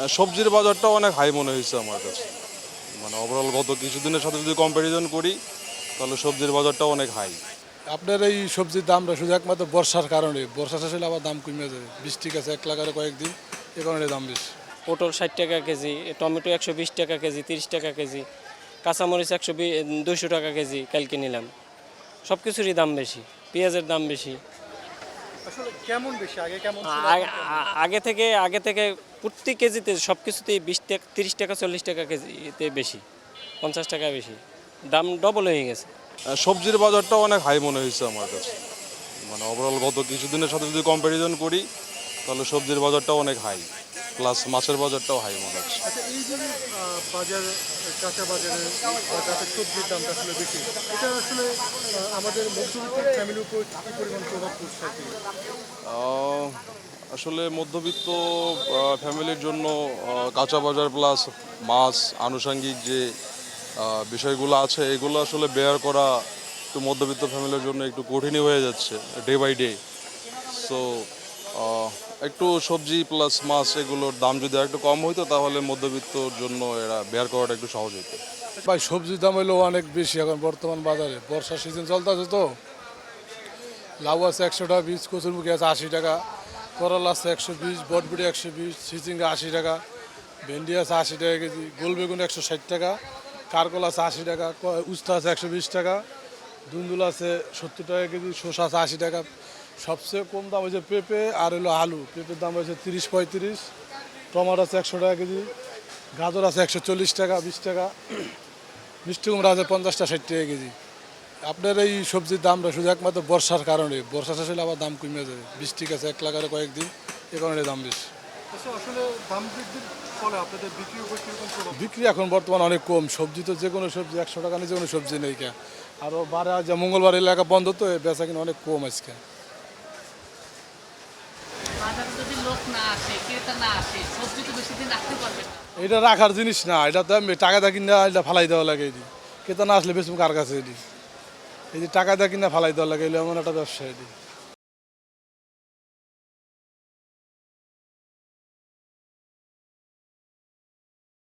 সবজির বাজারটা অনেক হাই মনে হয়েছে আমার কাছে। মানে ওভারঅল গত কিছুদিনের সাথে যদি কম্প্যারিজন করি তাহলে সবজির বাজারটা অনেক হাই। আপনার এই সবজির দামটা শুধু একমাত্র বর্ষার কারণে, বর্ষা শেষ হলে আবার দাম কমে যাবে। বৃষ্টি গেছে এক লাগারে কয়েকদিন, এ কারণে দাম বেশি। পটল 60 টাকা কেজি, টমেটো 120 টাকা কেজি, 30 টাকা কেজি, কাঁচামরিচ 200 টাকা কেজি কালকে নিলাম। সব কিছুরই দাম বেশি, পেঁয়াজের দাম বেশি। আসলে কেমন বেশি আগে কেমন ছিল আগে থেকে প্রতি কেজিতে সব কিছুতেই 20 টাকা 30 টাকা 40 টাকা কেজিতে বেশি, 50 টাকা বেশি, দাম ডবল হয়ে গেছে। সবজির বাজারটা অনেক হাই মনে হয়েছে আমার কাছে। মানে ওভারঅল গত কিছুদিনের সাথে যদি কম্প্যারিজন করি তাহলে সবজির বাজারটা অনেক হাই, প্লাস মাছের বাজারটাও হাই মনে হচ্ছে। আচ্ছা এই যে বাজার কাঁচা বাজারে বা কাঁচা সবজির দামটা আসলে বেশি, এটা আসলে আমাদের মধ্যবিত্ত ফ্যামিলির উপর কী পরিমাণ প্রভাব পড়ছে আর কি? আহ, আসলে মধ্যবিত্ত ফ্যামিলির জন্য কাঁচা বাজার প্লাস মাছ আনুষঙ্গিক যে বিষয়গুলো আছে এগুলো আসলে বেয়ার করা একটু মধ্যবিত্ত ফ্যামিলির জন্য একটু কঠিনই হয়ে যাচ্ছে ডে বাই ডে। সো একটু সবজি প্লাস মাছ এগুলোর দাম যদি একটু কম হইতো তাহলে মধ্যবিত্তর জন্য এরা বেয়ার করাটা একটু সহজ হতো। ভাই সবজির দাম হলো অনেক বেশি এখন বর্তমান বাজারে। বর্ষা সিজন চলতেছে তো, লাউ আছে 100 টাকা পিস, কচুরমুখী আছে 80 টাকা, করলা আছে 120, বটবটি 120, চিচিঙ্গা 80 টাকা, ভেন্ডি আছে 80 টাকা কেজি, গোল বেগুন 160 টাকা, কারকল আছে 80 টাকা, উস্তা আছে 120 টাকা, দুন্দুল আছে 70 টাকা কেজি, শসা আছে 80 টাকা। সবচেয়ে কম দাম হয়েছে পেঁপে আর হলো আলু। পেঁপের দাম হয়েছে 30-35, টমাটো আছে 100 টাকা কেজি, গাজর আছে 140 টাকা 20 টাকা, মিষ্টি কুমড়া আছে 50-60 টাকা কেজি। আপনার এই সবজির দামটা শুধু একমাত্র বর্ষার কারণে, বর্ষা শেষ হলে আবার দাম কমে যাবে। বৃষ্টি গেছে এক লাগারে কয়েকদিন, এ কারণে দাম বেশি। আচ্ছা আসলে দাম বৃদ্ধির ফলে আপনাদের বিক্রির উপর কীরকম প্রভাব? বিক্রি এখন বর্তমান অনেক কম। সবজি তো যে কোনো সবজি 100 টাকা নিয়ে যে কোনো সবজি নেই কে। আরও বারে আজ মঙ্গলবার এলাকা বন্ধ, তো বেচা কিনা অনেক কম আজকে। বাজারে যদি লোক না আসে, ক্রেতা না আসে, সবজি তো বেশি দিন রাখতে পারবে না। এটা রাখার জিনিস না, এটা তো টাকা দা কিনা এটা ফালাই দেওয়া লাগে। এটি ক্রেতা না আসলে বেশি কার কাছে এটি, এই যে টাকা দা কিনা ফালাই দেওয়া লাগে, এমন একটা ব্যবসা এটি।